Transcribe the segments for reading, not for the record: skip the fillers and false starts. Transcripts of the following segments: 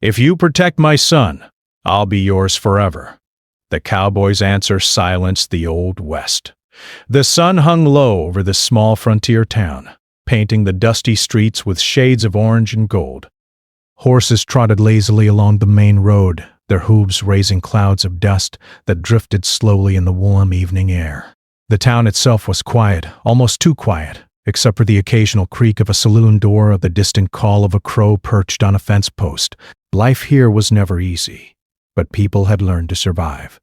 "If you protect my son, I'll be yours forever." The cowboy's answer silenced the Old West. The sun hung low over this small frontier town, painting the dusty streets with shades of orange and gold. Horses trotted lazily along the main road, their hooves raising clouds of dust that drifted slowly in the warm evening air. The town itself was quiet, almost too quiet, except for the occasional creak of a saloon door or the distant call of a crow perched on a fence post. Life here was never easy, but people had learned to survive.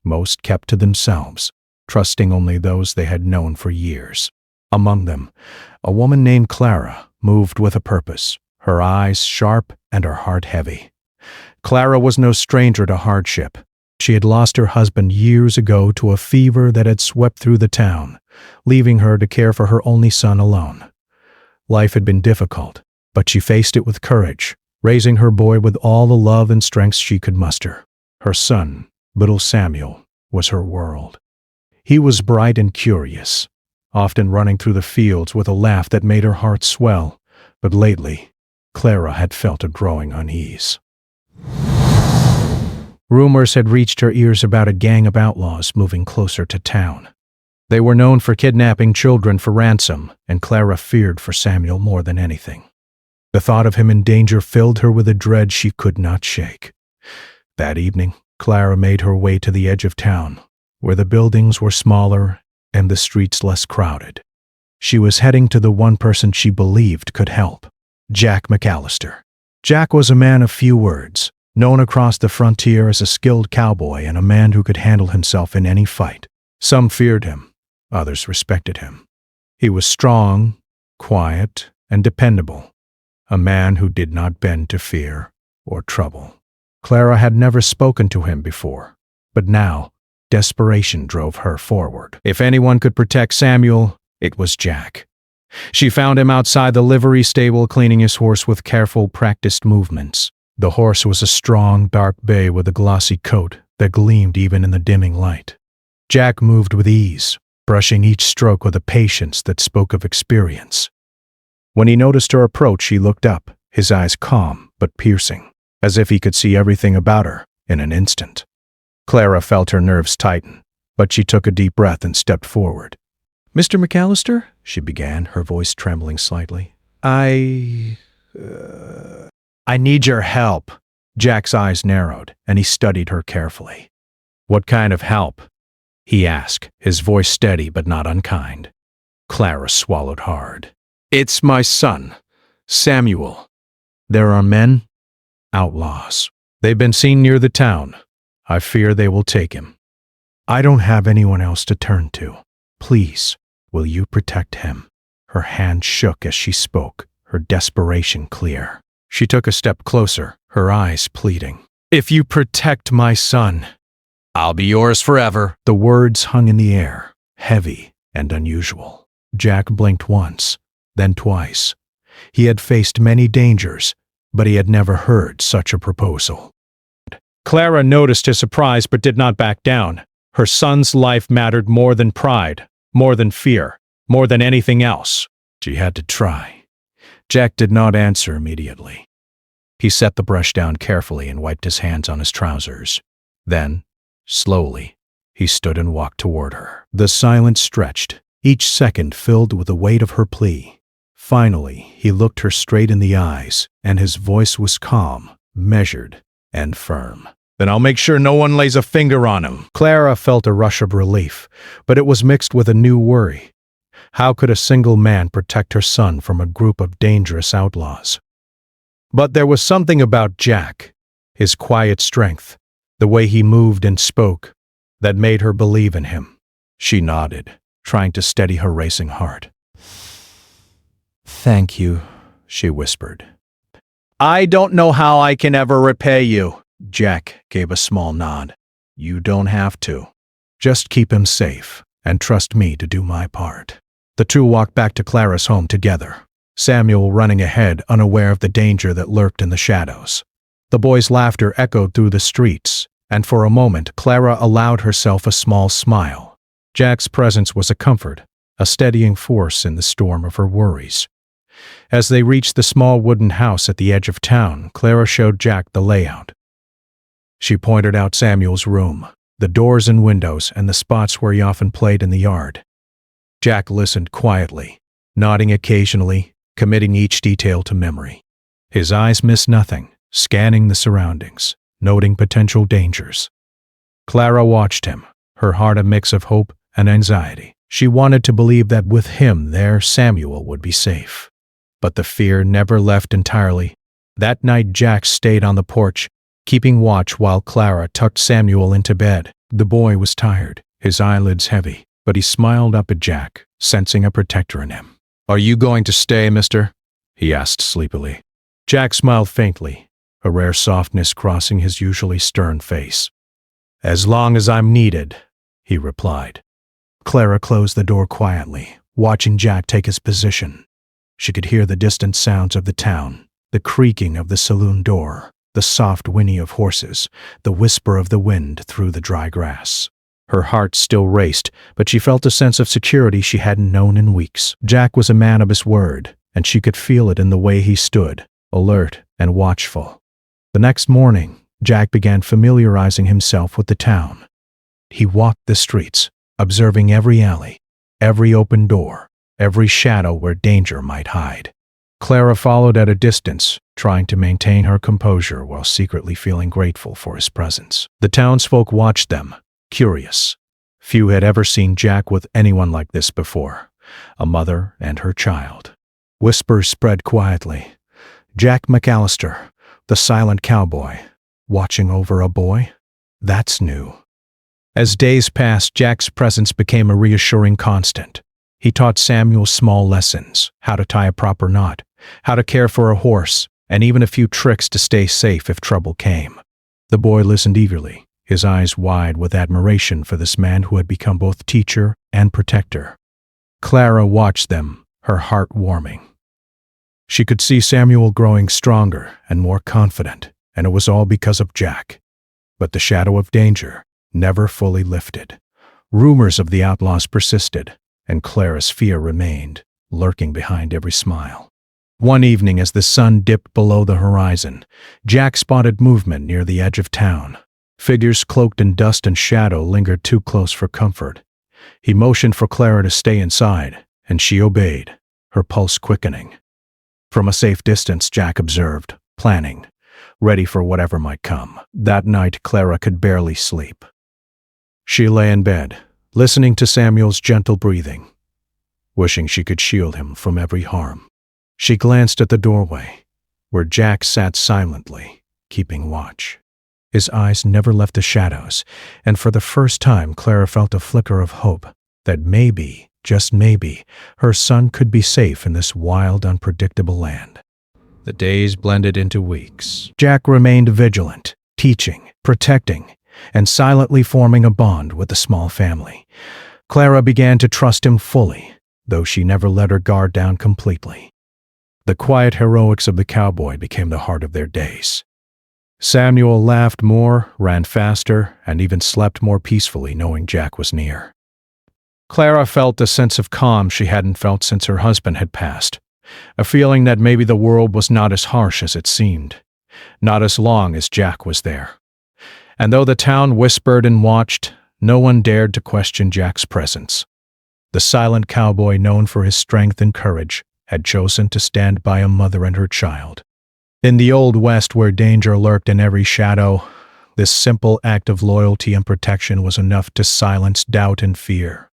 Most kept to themselves, trusting only those they had known for years. Among them, a woman named Clara moved with a purpose, her eyes sharp and her heart heavy. Clara was no stranger to hardship. She had lost her husband years ago to a fever that had swept through the town, leaving her to care for her only son alone. Life had been difficult, but she faced it with courage, raising her boy with all the love and strength she could muster. Her son, little Samuel, was her world. He was bright and curious, often running through the fields with a laugh that made her heart swell, but lately, Clara had felt a growing unease. Rumors had reached her ears about a gang of outlaws moving closer to town. They were known for kidnapping children for ransom, and Clara feared for Samuel more than anything. The thought of him in danger filled her with a dread she could not shake. That evening, Clara made her way to the edge of town, where the buildings were smaller and the streets less crowded. She was heading to the one person she believed could help, Jack McAllister. Jack was a man of few words, known across the frontier as a skilled cowboy and a man who could handle himself in any fight. Some feared him, others respected him. He was strong, quiet, and dependable, a man who did not bend to fear or trouble. Clara had never spoken to him before, but now desperation drove her forward. If anyone could protect Samuel, it was Jack. She found him outside the livery stable cleaning his horse with careful, practiced movements. The horse was a strong, dark bay with a glossy coat that gleamed even in the dimming light. Jack moved with ease, brushing each stroke with a patience that spoke of experience. When he noticed her approach, he looked up, his eyes calm but piercing, as if he could see everything about her in an instant. Clara felt her nerves tighten, but she took a deep breath and stepped forward. "Mr. McAllister," she began, her voice trembling slightly. I need your help." Jack's eyes narrowed, and he studied her carefully. "What kind of help?" he asked, his voice steady but not unkind. Clara swallowed hard. "It's my son, Samuel. There are men, outlaws. They've been seen near the town. I fear they will take him. I don't have anyone else to turn to. Please, will you protect him?" Her hand shook as she spoke, her desperation clear. She took a step closer, her eyes pleading. "If you protect my son, I'll be yours forever." The words hung in the air, heavy and unusual. Jack blinked once, then twice. He had faced many dangers, but he had never heard such a proposal. Clara noticed his surprise but did not back down. Her son's life mattered more than pride, more than fear, more than anything else. She had to try. Jack did not answer immediately. He set the brush down carefully and wiped his hands on his trousers. Then, slowly, he stood and walked toward her. The silence stretched, each second filled with the weight of her plea. Finally, he looked her straight in the eyes, and his voice was calm, measured, and firm. "Then I'll make sure no one lays a finger on him." Clara felt a rush of relief, but it was mixed with a new worry. How could a single man protect her son from a group of dangerous outlaws? But there was something about Jack, his quiet strength, the way he moved and spoke, that made her believe in him. She nodded, trying to steady her racing heart. "Thank you," she whispered. "I don't know how I can ever repay you." Jack gave a small nod. "You don't have to. Just keep him safe, and trust me to do my part." The two walked back to Clara's home together, Samuel running ahead, unaware of the danger that lurked in the shadows. The boy's laughter echoed through the streets, and for a moment Clara allowed herself a small smile. Jack's presence was a comfort, a steadying force in the storm of her worries. As they reached the small wooden house at the edge of town, Clara showed Jack the layout. She pointed out Samuel's room, the doors and windows, and the spots where he often played in the yard. Jack listened quietly, nodding occasionally, committing each detail to memory. His eyes missed nothing, scanning the surroundings, noting potential dangers. Clara watched him, her heart a mix of hope and anxiety. She wanted to believe that with him there, Samuel would be safe. But the fear never left entirely. That night Jack stayed on the porch, keeping watch while Clara tucked Samuel into bed. The boy was tired, his eyelids heavy, but he smiled up at Jack, sensing a protector in him. "Are you going to stay, mister?" he asked sleepily. Jack smiled faintly, a rare softness crossing his usually stern face. "As long as I'm needed," he replied. Clara closed the door quietly, watching Jack take his position. She could hear the distant sounds of the town, the creaking of the saloon door, the soft whinny of horses, the whisper of the wind through the dry grass. Her heart still raced, but she felt a sense of security she hadn't known in weeks. Jack was a man of his word, and she could feel it in the way he stood, alert and watchful. The next morning, Jack began familiarizing himself with the town. He walked the streets, observing every alley, every open door, every shadow where danger might hide. Clara followed at a distance, trying to maintain her composure while secretly feeling grateful for his presence. The townsfolk watched them, curious. Few had ever seen Jack with anyone like this before, a mother and her child. Whispers spread quietly. Jack McAllister, the silent cowboy, watching over a boy? That's new. As days passed, Jack's presence became a reassuring constant. He taught Samuel small lessons, how to tie a proper knot, how to care for a horse, and even a few tricks to stay safe if trouble came. The boy listened eagerly, his eyes wide with admiration for this man who had become both teacher and protector. Clara watched them, her heart warming. She could see Samuel growing stronger and more confident, and it was all because of Jack. But the shadow of danger never fully lifted. Rumors of the outlaws persisted, and Clara's fear remained, lurking behind every smile. One evening, as the sun dipped below the horizon, Jack spotted movement near the edge of town. Figures cloaked in dust and shadow lingered too close for comfort. He motioned for Clara to stay inside, and she obeyed, her pulse quickening. From a safe distance, Jack observed, planning, ready for whatever might come. That night, Clara could barely sleep. She lay in bed, listening to Samuel's gentle breathing, wishing she could shield him from every harm. She glanced at the doorway, where Jack sat silently, keeping watch. His eyes never left the shadows, and for the first time Clara felt a flicker of hope that maybe, just maybe, her son could be safe in this wild, unpredictable land. The days blended into weeks. Jack remained vigilant, teaching, protecting, and silently forming a bond with the small family. Clara began to trust him fully, though she never let her guard down completely. The quiet heroics of the cowboy became the heart of their days. Samuel laughed more, ran faster, and even slept more peacefully knowing Jack was near. Clara felt a sense of calm she hadn't felt since her husband had passed, a feeling that maybe the world was not as harsh as it seemed, not as long as Jack was there. And though the town whispered and watched, no one dared to question Jack's presence. The silent cowboy, known for his strength and courage, had chosen to stand by a mother and her child. In the Old West, where danger lurked in every shadow, this simple act of loyalty and protection was enough to silence doubt and fear.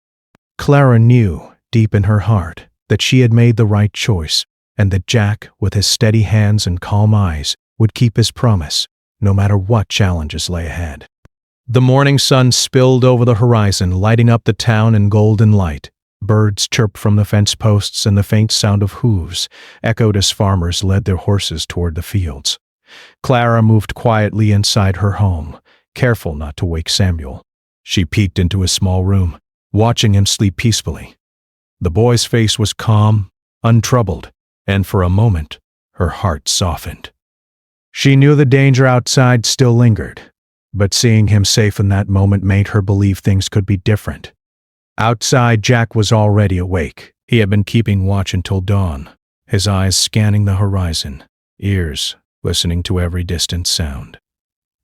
Clara knew, deep in her heart, that she had made the right choice, and that Jack, with his steady hands and calm eyes, would keep his promise, no matter what challenges lay ahead. The morning sun spilled over the horizon, lighting up the town in golden light. Birds chirped from the fence posts, and the faint sound of hooves echoed as farmers led their horses toward the fields. Clara moved quietly inside her home, careful not to wake Samuel. She peeked into his small room, watching him sleep peacefully. The boy's face was calm, untroubled, and for a moment, her heart softened. She knew the danger outside still lingered, but seeing him safe in that moment made her believe things could be different. Outside, Jack was already awake. He had been keeping watch until dawn, his eyes scanning the horizon, ears listening to every distant sound.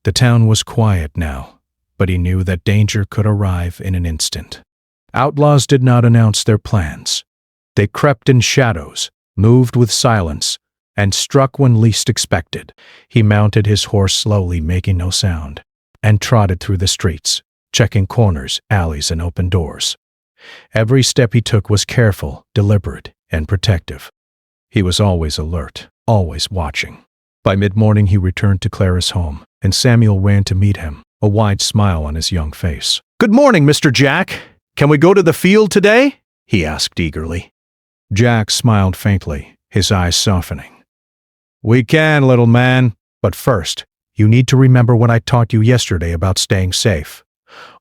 The town was quiet now, but he knew that danger could arrive in an instant. Outlaws did not announce their plans. They crept in shadows, moved with silence, and struck when least expected. He mounted his horse slowly, making no sound, and trotted through the streets, checking corners, alleys, and open doors. Every step he took was careful, deliberate, and protective. He was always alert, always watching. By mid-morning he returned to Clara's home, and Samuel ran to meet him, a wide smile on his young face. "Good morning, Mr. Jack. Can we go to the field today?" he asked eagerly. Jack smiled faintly, his eyes softening. "We can, little man, but first, you need to remember what I taught you yesterday about staying safe.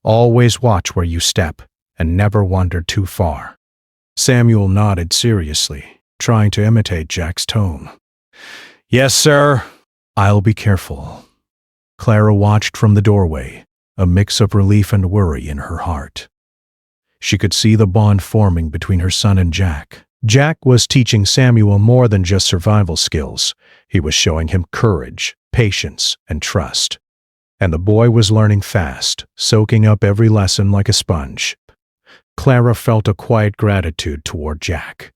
Always watch where you step, and never wander too far." Samuel nodded seriously, trying to imitate Jack's tone. "Yes, sir. I'll be careful." Clara watched from the doorway, a mix of relief and worry in her heart. She could see the bond forming between her son and Jack. Jack was teaching Samuel more than just survival skills. He was showing him courage, patience, and trust. And the boy was learning fast, soaking up every lesson like a sponge. Clara felt a quiet gratitude toward Jack.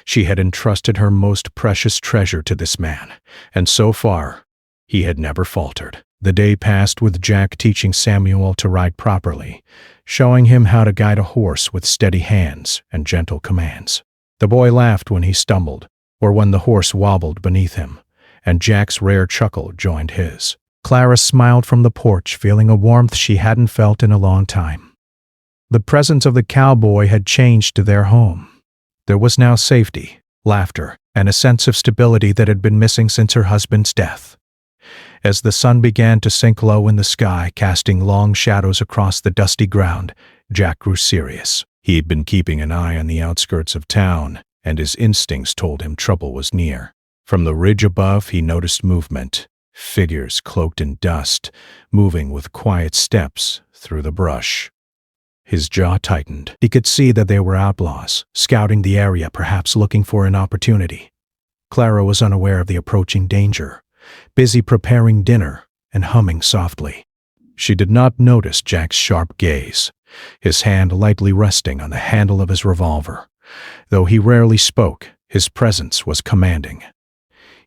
She had entrusted her most precious treasure to this man, and so far, he had never faltered. The day passed with Jack teaching Samuel to ride properly, showing him how to guide a horse with steady hands and gentle commands. The boy laughed when he stumbled, or when the horse wobbled beneath him, and Jack's rare chuckle joined his. Clara smiled from the porch, feeling a warmth she hadn't felt in a long time. The presence of the cowboy had changed their home. There was now safety, laughter, and a sense of stability that had been missing since her husband's death. As the sun began to sink low in the sky, casting long shadows across the dusty ground, Jack grew serious. He'd been keeping an eye on the outskirts of town, and his instincts told him trouble was near. From the ridge above, he noticed movement, figures cloaked in dust, moving with quiet steps through the brush. His jaw tightened. He could see that they were outlaws, scouting the area, perhaps looking for an opportunity. Clara was unaware of the approaching danger, busy preparing dinner and humming softly. She did not notice Jack's sharp gaze, his hand lightly resting on the handle of his revolver. Though he rarely spoke, his presence was commanding.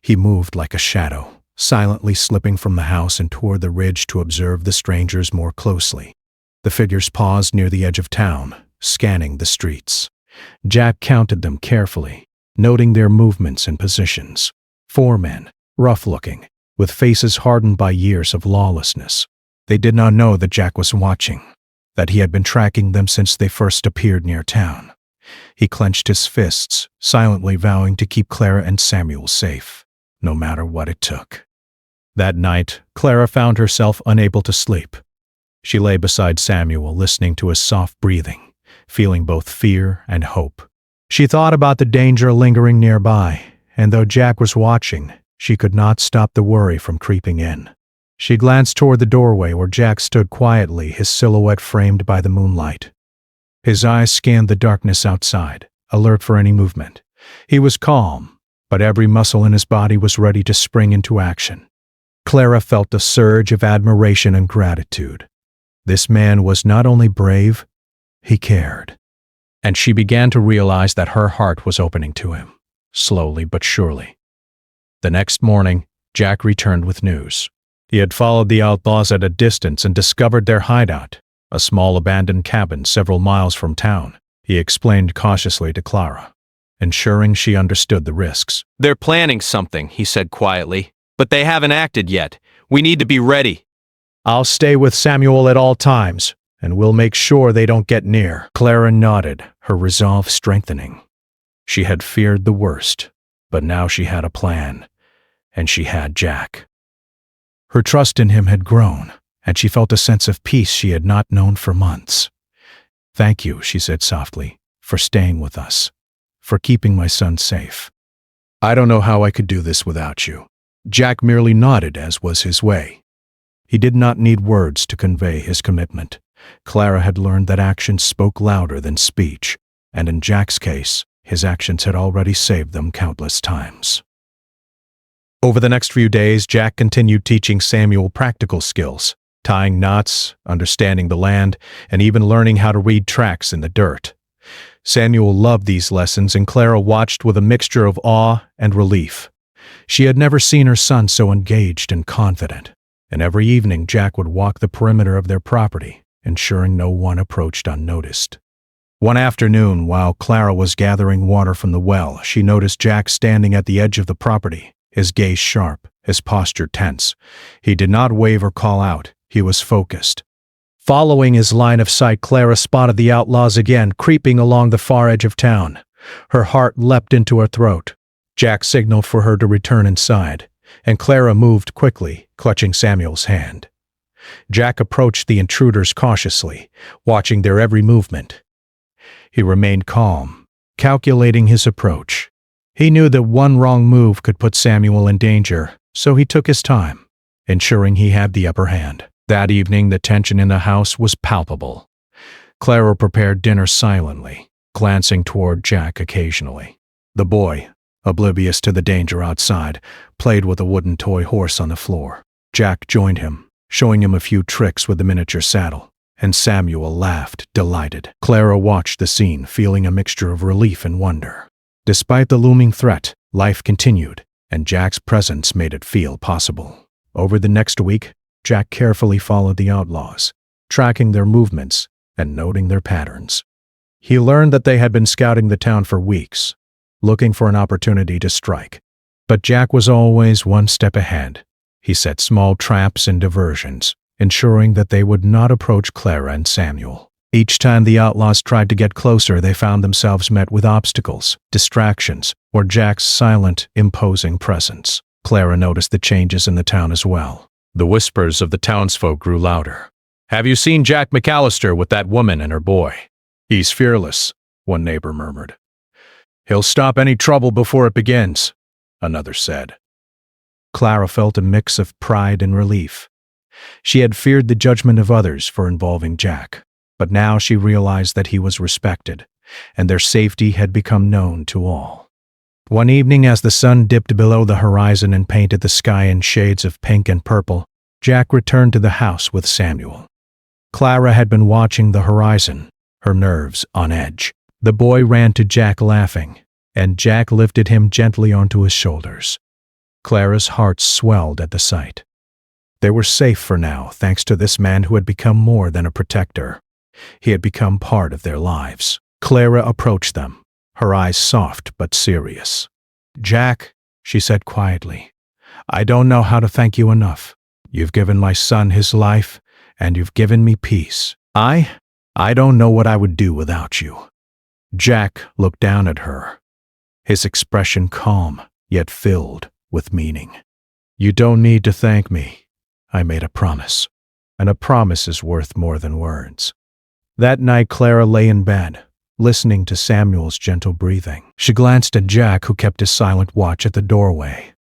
He moved like a shadow, silently slipping from the house and toward the ridge to observe the strangers more closely. The figures paused near the edge of town, scanning the streets. Jack counted them carefully, noting their movements and positions. 4 men, rough-looking, with faces hardened by years of lawlessness. They did not know that Jack was watching, that he had been tracking them since they first appeared near town. He clenched his fists, silently vowing to keep Clara and Samuel safe, no matter what it took. That night, Clara found herself unable to sleep. She lay beside Samuel, listening to his soft breathing, feeling both fear and hope. She thought about the danger lingering nearby, and though Jack was watching, she could not stop the worry from creeping in. She glanced toward the doorway where Jack stood quietly, his silhouette framed by the moonlight. His eyes scanned the darkness outside, alert for any movement. He was calm, but every muscle in his body was ready to spring into action. Clara felt a surge of admiration and gratitude. This man was not only brave, he cared. And she began to realize that her heart was opening to him, slowly but surely. The next morning, Jack returned with news. He had followed the outlaws at a distance and discovered their hideout, a small abandoned cabin several miles from town. He explained cautiously to Clara, ensuring she understood the risks. "They're planning something," he said quietly, "but they haven't acted yet. We need to be ready." "I'll stay with Samuel at all times, and we'll make sure they don't get near." Clara nodded, her resolve strengthening. She had feared the worst, but now she had a plan, and she had Jack. Her trust in him had grown, and she felt a sense of peace she had not known for months. "Thank you," she said softly, "for staying with us, for keeping my son safe. I don't know how I could do this without you." Jack merely nodded, as was his way. He did not need words to convey his commitment. Clara had learned that actions spoke louder than speech, and in Jack's case, His actions had already saved them countless times. Over the next few days, Jack continued teaching Samuel practical skills, tying knots, understanding the land, and even learning how to read tracks in the dirt. Samuel loved these lessons, and Clara watched with a mixture of awe and relief. She had never seen her son so engaged and confident, and every evening Jack would walk the perimeter of their property, ensuring no one approached unnoticed. One afternoon, while Clara was gathering water from the well, she noticed Jack standing at the edge of the property, his gaze sharp, his posture tense. He did not wave or call out. He was focused. Following his line of sight, Clara spotted the outlaws again, creeping along the far edge of town. Her heart leapt into her throat. Jack signaled for her to return inside, and Clara moved quickly, clutching Samuel's hand. Jack approached the intruders cautiously, watching their every movement. He remained calm, calculating his approach. He knew that one wrong move could put Samuel in danger, so he took his time, ensuring he had the upper hand. That evening, the tension in the house was palpable. Clara prepared dinner silently, glancing toward Jack occasionally. The boy, oblivious to the danger outside, played with a wooden toy horse on the floor. Jack joined him, showing him a few tricks with the miniature saddle, and Samuel laughed, delighted. Clara watched the scene, feeling a mixture of relief and wonder. Despite the looming threat, life continued, and Jack's presence made it feel possible. Over the next week, Jack carefully followed the outlaws, tracking their movements and noting their patterns. He learned that they had been scouting the town for weeks, looking for an opportunity to strike. But Jack was always one step ahead. He set small traps and diversions, ensuring that they would not approach Clara and Samuel. Each time the outlaws tried to get closer, they found themselves met with obstacles, distractions, or Jack's silent, imposing presence. Clara noticed the changes in the town as well. The whispers of the townsfolk grew louder. "Have you seen Jack McAllister with that woman and her boy? He's fearless," one neighbor murmured. "He'll stop any trouble before it begins," another said. Clara felt a mix of pride and relief. She had feared the judgment of others for involving Jack, but now she realized that he was respected, and their safety had become known to all. One evening, as the sun dipped below the horizon and painted the sky in shades of pink and purple, Jack returned to the house with Samuel. Clara had been watching the horizon, her nerves on edge. The boy ran to Jack laughing, and Jack lifted him gently onto his shoulders. Clara's heart swelled at the sight. They were safe for now, thanks to this man who had become more than a protector. He had become part of their lives. Clara approached them, her eyes soft but serious. "Jack," she said quietly, "I don't know how to thank you enough. You've given my son his life, and you've given me peace. I don't know what I would do without you." Jack looked down at her, his expression calm, yet filled with meaning. "You don't need to thank me. I made a promise, and a promise is worth more than words." That night, Clara lay in bed, listening to Samuel's gentle breathing. She glanced at Jack, who kept his silent watch at the doorway.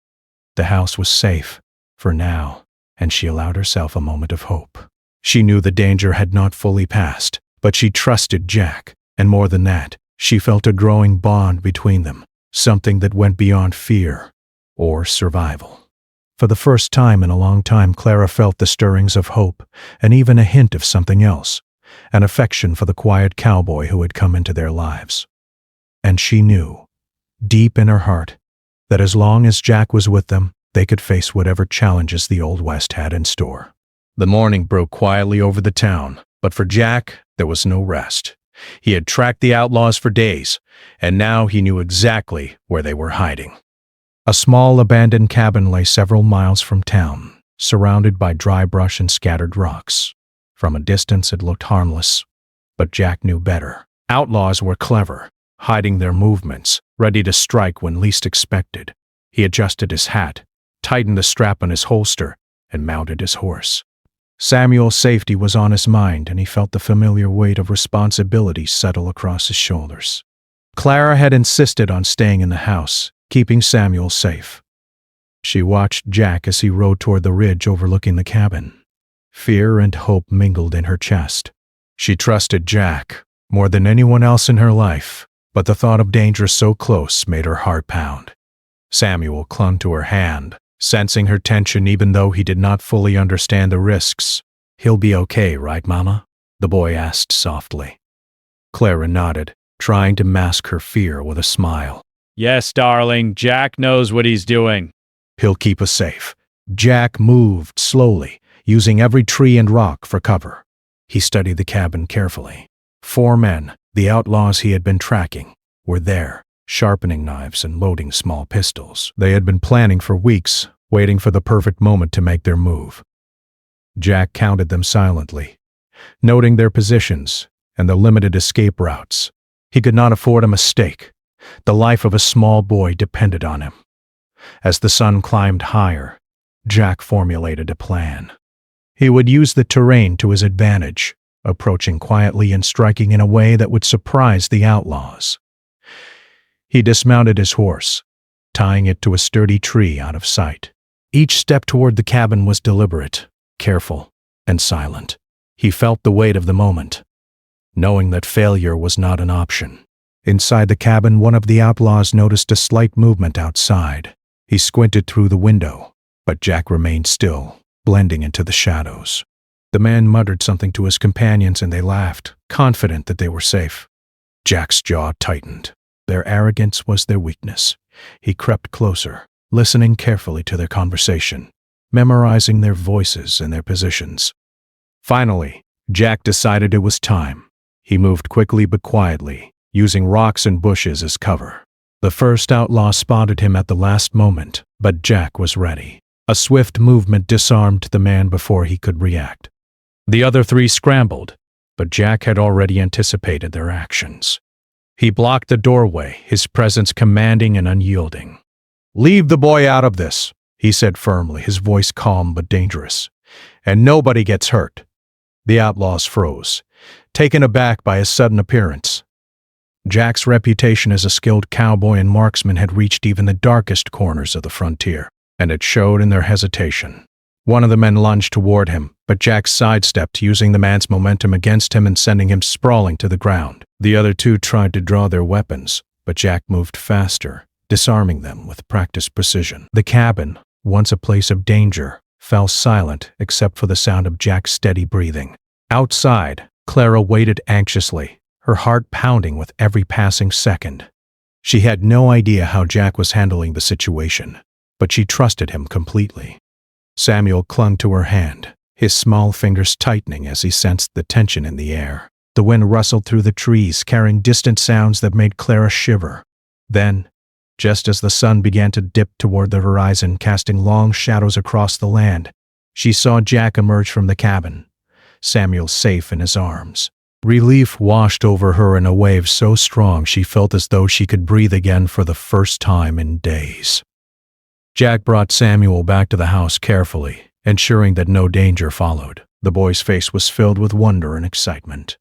The house was safe, for now, and she allowed herself a moment of hope. She knew the danger had not fully passed, but she trusted Jack, and more than that, she felt a growing bond between them, something that went beyond fear or survival. For the first time in a long time, Clara felt the stirrings of hope, and even a hint of something else, an affection for the quiet cowboy who had come into their lives. And she knew, deep in her heart, that as long as Jack was with them, they could face whatever challenges the Old West had in store. The morning broke quietly over the town, but for Jack, there was no rest. He had tracked the outlaws for days, and now he knew exactly where they were hiding. A small abandoned cabin lay several miles from town, surrounded by dry brush and scattered rocks. From a distance it looked harmless, but Jack knew better. Outlaws were clever, hiding their movements, ready to strike when least expected. He adjusted his hat, tightened the strap on his holster, and mounted his horse. Samuel's safety was on his mind, and he felt the familiar weight of responsibility settle across his shoulders. Clara had insisted on staying in the house, keeping Samuel safe. She watched Jack as he rode toward the ridge overlooking the cabin. Fear and hope mingled in her chest. She trusted Jack more than anyone else in her life, but the thought of danger so close made her heart pound. Samuel clung to her hand, sensing her tension even though he did not fully understand the risks. "He'll be okay, right, Mama?" the boy asked softly. Clara nodded, trying to mask her fear with a smile. "Yes, darling, Jack knows what he's doing." "He'll keep us safe." Jack moved slowly, using every tree and rock for cover. He studied the cabin carefully. 4 men, the outlaws he had been tracking, were there, sharpening knives and loading small pistols. They had been planning for weeks, waiting for the perfect moment to make their move. Jack counted them silently, noting their positions and the limited escape routes. He could not afford a mistake. The life of a small boy depended on him. As the sun climbed higher, Jack formulated a plan. He would use the terrain to his advantage, approaching quietly and striking in a way that would surprise the outlaws. He dismounted his horse, tying it to a sturdy tree out of sight. Each step toward the cabin was deliberate, careful, and silent. He felt the weight of the moment, knowing that failure was not an option. Inside the cabin, one of the outlaws noticed a slight movement outside. He squinted through the window, but Jack remained still, blending into the shadows. The man muttered something to his companions and they laughed, confident that they were safe. Jack's jaw tightened. Their arrogance was their weakness. He crept closer, listening carefully to their conversation, memorizing their voices and their positions. Finally, Jack decided it was time. He moved quickly but quietly, using rocks and bushes as cover. The first outlaw spotted him at the last moment, but Jack was ready. A swift movement disarmed the man before he could react. The other 3 scrambled, but Jack had already anticipated their actions. He blocked the doorway, his presence commanding and unyielding. "Leave the boy out of this," he said firmly, his voice calm but dangerous. "And nobody gets hurt." The outlaws froze, taken aback by his sudden appearance. Jack's reputation as a skilled cowboy and marksman had reached even the darkest corners of the frontier, and it showed in their hesitation. One of the men lunged toward him, but Jack sidestepped, using the man's momentum against him and sending him sprawling to the ground. The other 2 tried to draw their weapons, but Jack moved faster, disarming them with practiced precision. The cabin, once a place of danger, fell silent except for the sound of Jack's steady breathing. Outside, Clara waited anxiously, her heart pounding with every passing second. She had no idea how Jack was handling the situation, but she trusted him completely. Samuel clung to her hand, his small fingers tightening as he sensed the tension in the air. The wind rustled through the trees, carrying distant sounds that made Clara shiver. Then, just as the sun began to dip toward the horizon, casting long shadows across the land, she saw Jack emerge from the cabin, Samuel safe in his arms. Relief washed over her in a wave so strong she felt as though she could breathe again for the first time in days. Jack brought Samuel back to the house carefully, ensuring that no danger followed. The boy's face was filled with wonder and excitement.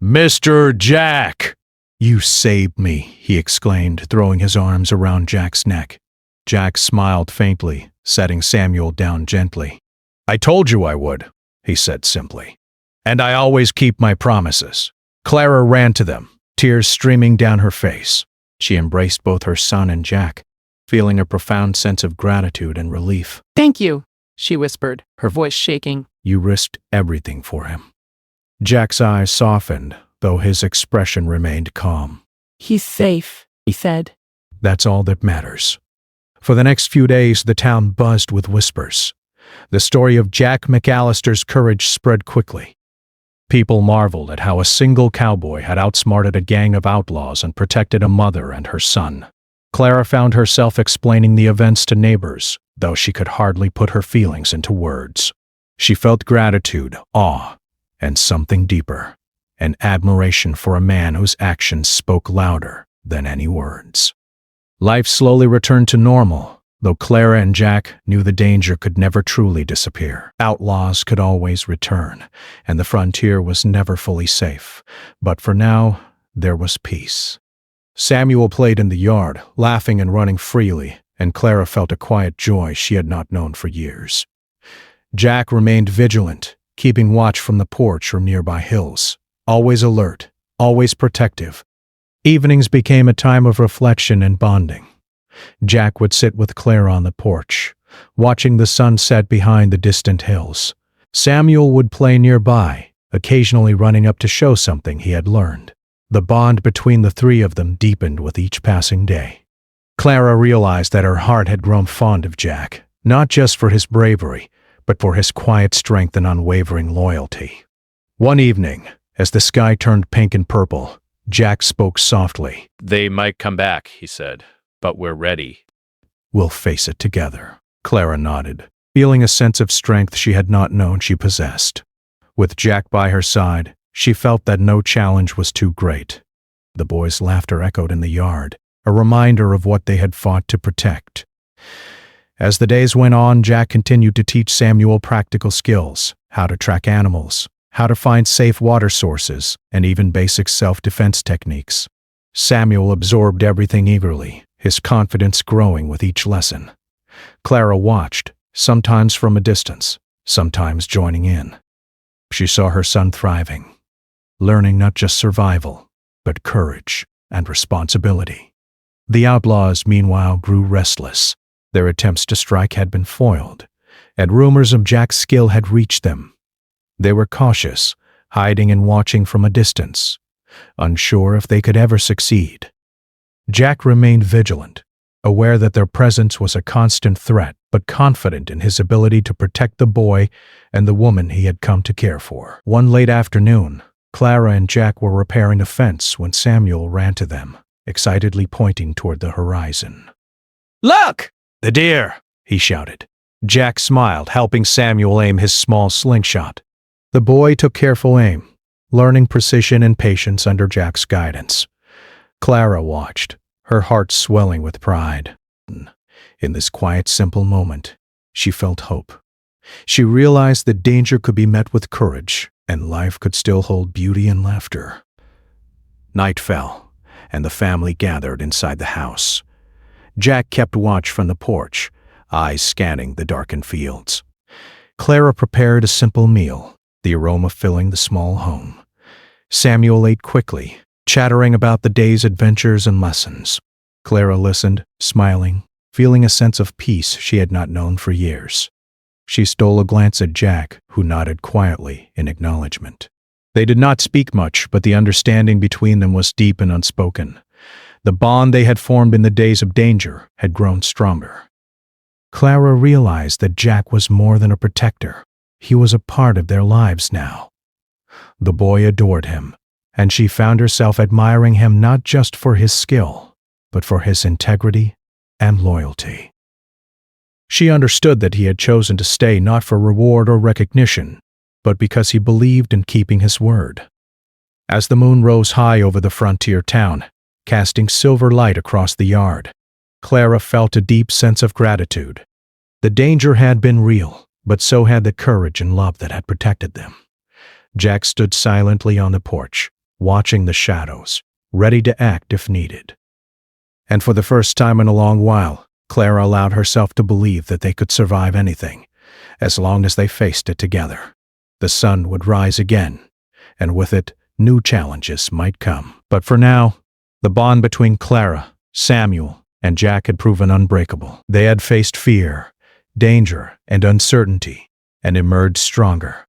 "Mr. Jack! You saved me," he exclaimed, throwing his arms around Jack's neck. Jack smiled faintly, setting Samuel down gently. "I told you I would," he said simply. "And I always keep my promises." Clara ran to them, tears streaming down her face. She embraced both her son and Jack, feeling a profound sense of gratitude and relief. "Thank you," she whispered, her voice shaking. "You risked everything for him." Jack's eyes softened, though his expression remained calm. "He's safe," he said. That's all that matters. For the next few days, the town buzzed with whispers. The story of Jack McAllister's courage spread quickly. People marveled at how a single cowboy had outsmarted a gang of outlaws and protected a mother and her son. Clara found herself explaining the events to neighbors, though she could hardly put her feelings into words. She felt gratitude, awe, and something deeper, an admiration for a man whose actions spoke louder than any words. Life slowly returned to normal, though Clara and Jack knew the danger could never truly disappear. Outlaws could always return, and the frontier was never fully safe. But for now, there was peace. Samuel played in the yard, laughing and running freely, and Clara felt a quiet joy she had not known for years. Jack remained vigilant, keeping watch from the porch or nearby hills, always alert, always protective. Evenings became a time of reflection and bonding. Jack would sit with Clara on the porch, watching the sun set behind the distant hills. Samuel would play nearby, occasionally running up to show something he had learned. The bond between the three of them deepened with each passing day. Clara realized that her heart had grown fond of Jack, not just for his bravery, but for his quiet strength and unwavering loyalty. One evening, as the sky turned pink and purple, Jack spoke softly. They might come back, he said, but we're ready. We'll face it together. Clara nodded, feeling a sense of strength she had not known she possessed. With Jack by her side, she felt that no challenge was too great. The boys' laughter echoed in the yard, a reminder of what they had fought to protect. As the days went on, Jack continued to teach Samuel practical skills, how to track animals, how to find safe water sources, and even basic self-defense techniques. Samuel absorbed everything eagerly, his confidence growing with each lesson. Clara watched, sometimes from a distance, sometimes joining in. She saw her son thriving, learning not just survival, but courage and responsibility. The outlaws, meanwhile, grew restless. Their attempts to strike had been foiled, and rumors of Jack's skill had reached them. They were cautious, hiding and watching from a distance, unsure if they could ever succeed. Jack remained vigilant, aware that their presence was a constant threat, but confident in his ability to protect the boy and the woman he had come to care for. One late afternoon, Clara and Jack were repairing a fence when Samuel ran to them, excitedly pointing toward the horizon. Look! "The deer!" he shouted. Jack smiled, helping Samuel aim his small slingshot. The boy took careful aim, learning precision and patience under Jack's guidance. Clara watched, her heart swelling with pride. In this quiet, simple moment, she felt hope. She realized that danger could be met with courage, and life could still hold beauty and laughter. Night fell, and the family gathered inside the house. Jack kept watch from the porch, eyes scanning the darkened fields. Clara prepared a simple meal, the aroma filling the small home. Samuel ate quickly, chattering about the day's adventures and lessons. Clara listened, smiling, feeling a sense of peace she had not known for years. She stole a glance at Jack, who nodded quietly in acknowledgement. They did not speak much, but the understanding between them was deep and unspoken. The bond they had formed in the days of danger had grown stronger. Clara realized that Jack was more than a protector. He was a part of their lives now. The boy adored him, and she found herself admiring him not just for his skill, but for his integrity and loyalty. She understood that he had chosen to stay not for reward or recognition, but because he believed in keeping his word. As the moon rose high over the frontier town, casting silver light across the yard, Clara felt a deep sense of gratitude. The danger had been real, but so had the courage and love that had protected them. Jack stood silently on the porch, watching the shadows, ready to act if needed. And for the first time in a long while, Clara allowed herself to believe that they could survive anything, as long as they faced it together. The sun would rise again, and with it, new challenges might come. But for now, the bond between Clara, Samuel, and Jack had proven unbreakable. They had faced fear, danger, and uncertainty, and emerged stronger.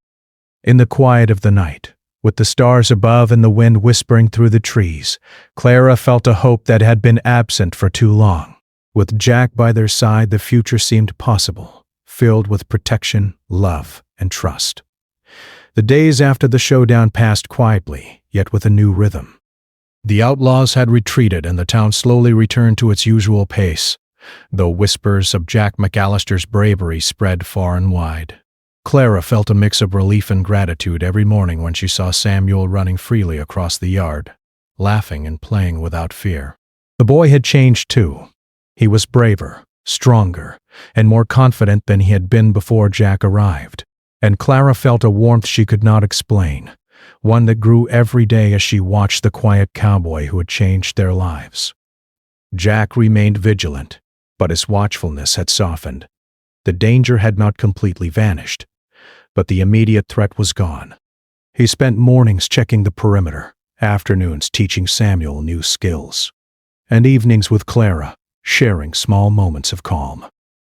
In the quiet of the night, with the stars above and the wind whispering through the trees, Clara felt a hope that had been absent for too long. With Jack by their side, the future seemed possible, filled with protection, love, and trust. The days after the showdown passed quietly, yet with a new rhythm. The outlaws had retreated and the town slowly returned to its usual pace, though whispers of Jack McAllister's bravery spread far and wide. Clara felt a mix of relief and gratitude every morning when she saw Samuel running freely across the yard, laughing and playing without fear. The boy had changed too. He was braver, stronger, and more confident than he had been before Jack arrived. And Clara felt a warmth she could not explain, one that grew every day as she watched the quiet cowboy who had changed their lives. Jack remained vigilant, but his watchfulness had softened. The danger had not completely vanished, but the immediate threat was gone. He spent mornings checking the perimeter, afternoons teaching Samuel new skills, and evenings with Clara, sharing small moments of calm.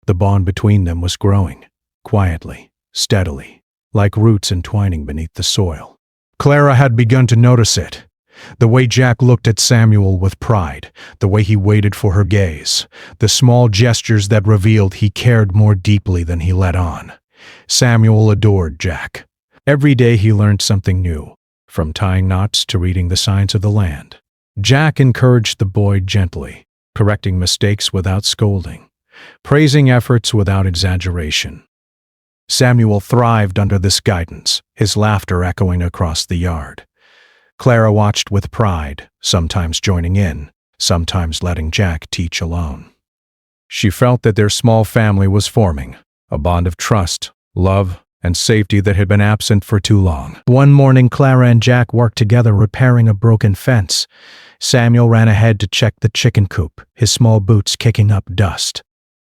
The bond between them was growing, quietly, steadily, like roots entwining beneath the soil. Clara had begun to notice it. The way Jack looked at Samuel with pride, the way he waited for her gaze, the small gestures that revealed he cared more deeply than he let on. Samuel adored Jack. Every day he learned something new, from tying knots to reading the signs of the land. Jack encouraged the boy gently, correcting mistakes without scolding, praising efforts without exaggeration. Samuel thrived under this guidance, his laughter echoing across the yard. Clara watched with pride, sometimes joining in, sometimes letting Jack teach alone. She felt that their small family was forming, a bond of trust, love, and safety that had been absent for too long. One morning, Clara and Jack worked together repairing a broken fence. Samuel ran ahead to check the chicken coop, his small boots kicking up dust.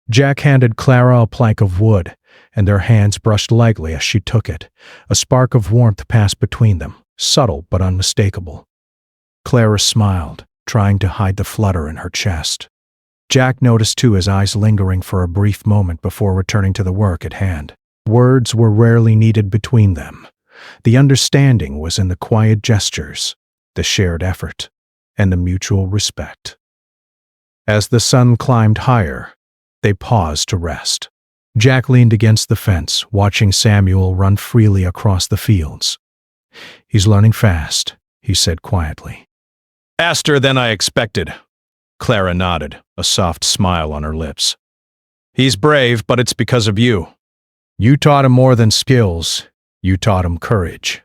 Jack handed Clara a plank of wood, and their hands brushed lightly as she took it. A spark of warmth passed between them, subtle but unmistakable. Clara smiled, trying to hide the flutter in her chest. Jack noticed too, his eyes lingering for a brief moment before returning to the work at hand. Words were rarely needed between them. The understanding was in the quiet gestures, the shared effort, and the mutual respect. As the sun climbed higher, they paused to rest. Jack leaned against the fence, watching Samuel run freely across the fields. "He's learning fast," he said quietly. Faster than I expected. Clara nodded, a soft smile on her lips. He's brave, but it's because of you. "You taught him more than skills. You taught him courage."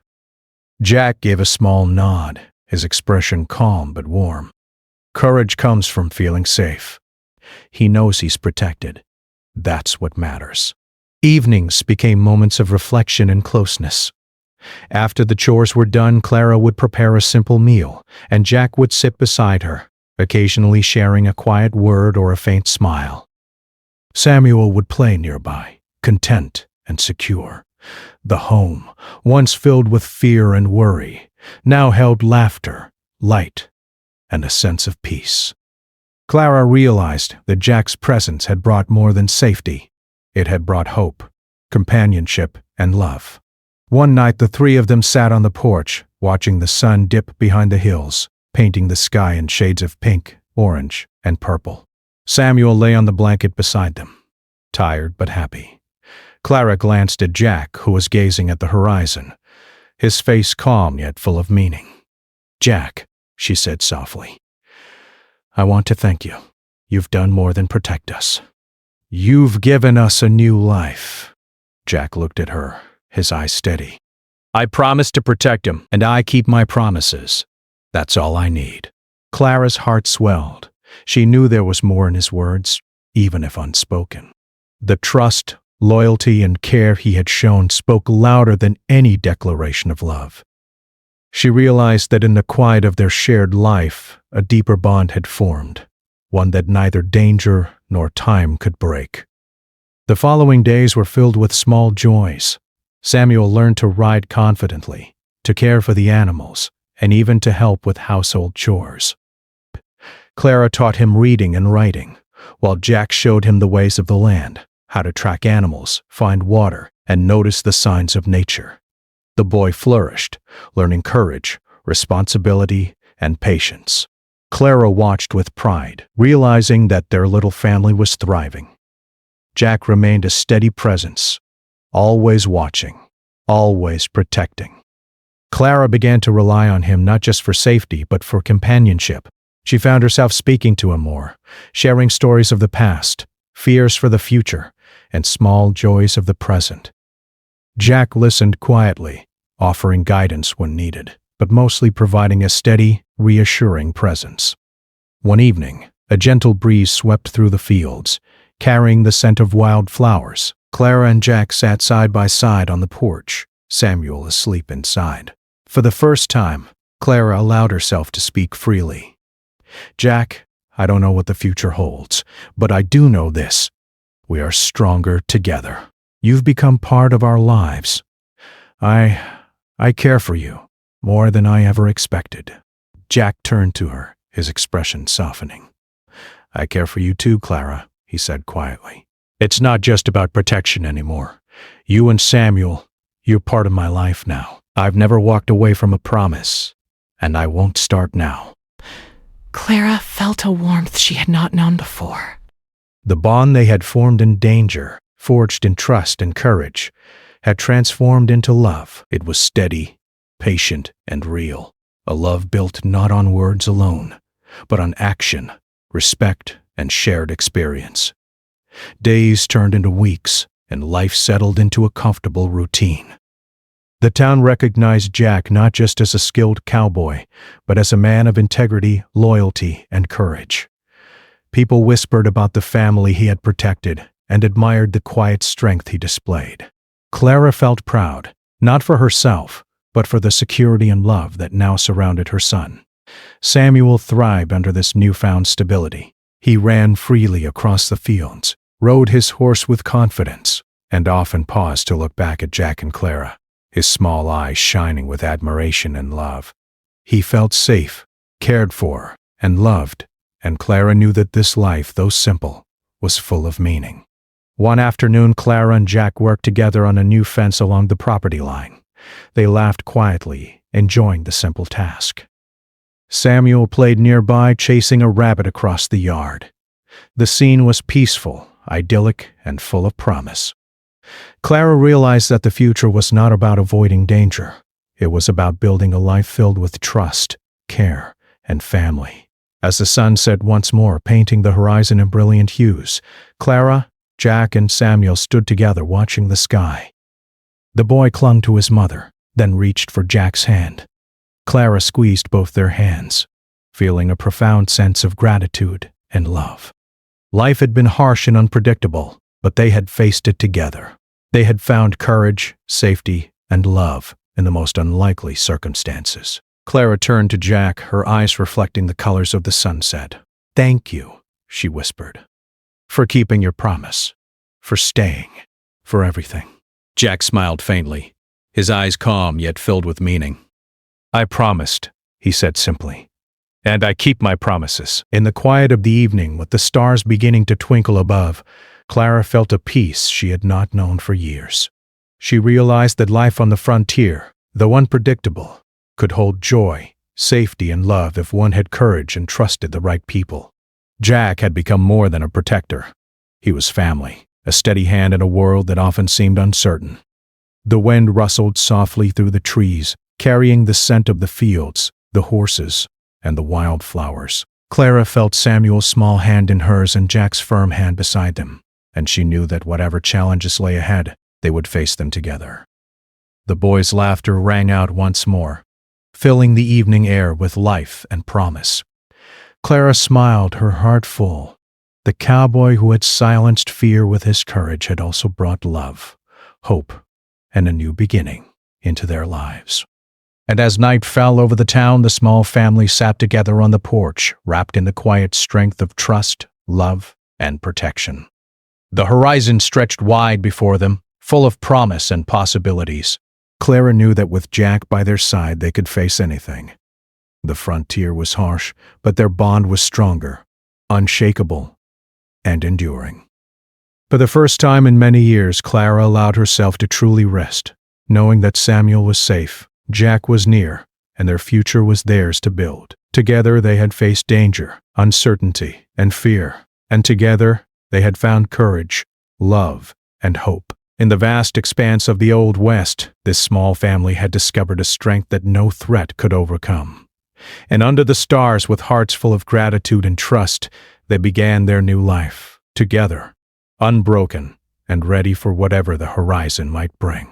Jack gave a small nod, his expression calm but warm. Courage comes from feeling safe. He knows he's protected. That's what matters. Evenings became moments of reflection and closeness. After the chores were done, Clara would prepare a simple meal, and Jack would sit beside her, occasionally sharing a quiet word or a faint smile. Samuel would play nearby, content and secure. The home, once filled with fear and worry, now held laughter, light, and a sense of peace. Clara realized that Jack's presence had brought more than safety. It had brought hope, companionship, and love. One night the three of them sat on the porch, watching the sun dip behind the hills, painting the sky in shades of pink, orange, and purple. Samuel lay on the blanket beside them, tired but happy. Clara glanced at Jack, who was gazing at the horizon, his face calm yet full of meaning. "Jack," she said softly, "I want to thank you. You've done more than protect us. You've given us a new life." Jack looked at her, his eyes steady. "I promised to protect him, and I keep my promises. That's all I need." Clara's heart swelled. She knew there was more in his words, even if unspoken. The trust, loyalty, and care he had shown spoke louder than any declaration of love. She realized that in the quiet of their shared life, a deeper bond had formed, one that neither danger nor time could break. The following days were filled with small joys. Samuel learned to ride confidently, to care for the animals, and even to help with household chores. Clara taught him reading and writing, while Jack showed him the ways of the land, how to track animals, find water, and notice the signs of nature. The boy flourished, learning courage, responsibility, and patience. Clara watched with pride, realizing that their little family was thriving. Jack remained a steady presence, always watching, always protecting. Clara began to rely on him not just for safety, but for companionship. She found herself speaking to him more, sharing stories of the past, fears for the future, and small joys of the present. Jack listened quietly, offering guidance when needed, but mostly providing a steady, reassuring presence. One evening, a gentle breeze swept through the fields, carrying the scent of wild flowers. Clara and Jack sat side by side on the porch, Samuel asleep inside. For the first time, Clara allowed herself to speak freely. "Jack, I don't know what the future holds, but I do know this. We are stronger together. You've become part of our lives. I care for you, more than I ever expected. Jack turned to her, his expression softening. I care for you too, Clara, he said quietly. It's not just about protection anymore. You and Samuel, you're part of my life now. I've never walked away from a promise, and I won't start now. Clara felt a warmth she had not known before. The bond they had formed in danger, forged in trust and courage, had transformed into love. It was steady, patient, and real. A love built not on words alone, but on action, respect, and shared experience. Days turned into weeks, and life settled into a comfortable routine. The town recognized Jack not just as a skilled cowboy, but as a man of integrity, loyalty, and courage. People whispered about the family he had protected and admired the quiet strength he displayed. Clara felt proud, not for herself, but for the security and love that now surrounded her son. Samuel thrived under this newfound stability. He ran freely across the fields, rode his horse with confidence, and often paused to look back at Jack and Clara, his small eyes shining with admiration and love. He felt safe, cared for, and loved, and Clara knew that this life, though simple, was full of meaning. One afternoon, Clara and Jack worked together on a new fence along the property line. They laughed quietly, enjoying the simple task. Samuel played nearby, chasing a rabbit across the yard. The scene was peaceful, idyllic, and full of promise. Clara realized that the future was not about avoiding danger. It was about building a life filled with trust, care, and family. As the sun set once more, painting the horizon in brilliant hues, Clara, Jack, and Samuel stood together watching the sky. The boy clung to his mother, then reached for Jack's hand. Clara squeezed both their hands, feeling a profound sense of gratitude and love. Life had been harsh and unpredictable, but they had faced it together. They had found courage, safety, and love in the most unlikely circumstances. Clara turned to Jack, her eyes reflecting the colors of the sunset. "Thank you," she whispered, "for keeping your promise, for staying, for everything." Jack smiled faintly, his eyes calm yet filled with meaning. "I promised," he said simply, "and I keep my promises." In the quiet of the evening, with the stars beginning to twinkle above, Clara felt a peace she had not known for years. She realized that life on the frontier, though unpredictable, could hold joy, safety, and love if one had courage and trusted the right people. Jack had become more than a protector. He was family, a steady hand in a world that often seemed uncertain. The wind rustled softly through the trees, carrying the scent of the fields, the horses, and the wildflowers. Clara felt Samuel's small hand in hers and Jack's firm hand beside them, and she knew that whatever challenges lay ahead, they would face them together. The boys' laughter rang out once more, filling the evening air with life and promise. Clara smiled, her heart full. The cowboy who had silenced fear with his courage had also brought love, hope, and a new beginning into their lives. And as night fell over the town, the small family sat together on the porch, wrapped in the quiet strength of trust, love, and protection. The horizon stretched wide before them, full of promise and possibilities. Clara knew that with Jack by their side, they could face anything. The frontier was harsh, but their bond was stronger, unshakable, and enduring. For the first time in many years, Clara allowed herself to truly rest, knowing that Samuel was safe, Jack was near, and their future was theirs to build. Together they had faced danger, uncertainty, and fear, and together they had found courage, love, and hope. In the vast expanse of the Old West, this small family had discovered a strength that no threat could overcome. And under the stars, with hearts full of gratitude and trust, they began their new life, together, unbroken, and ready for whatever the horizon might bring.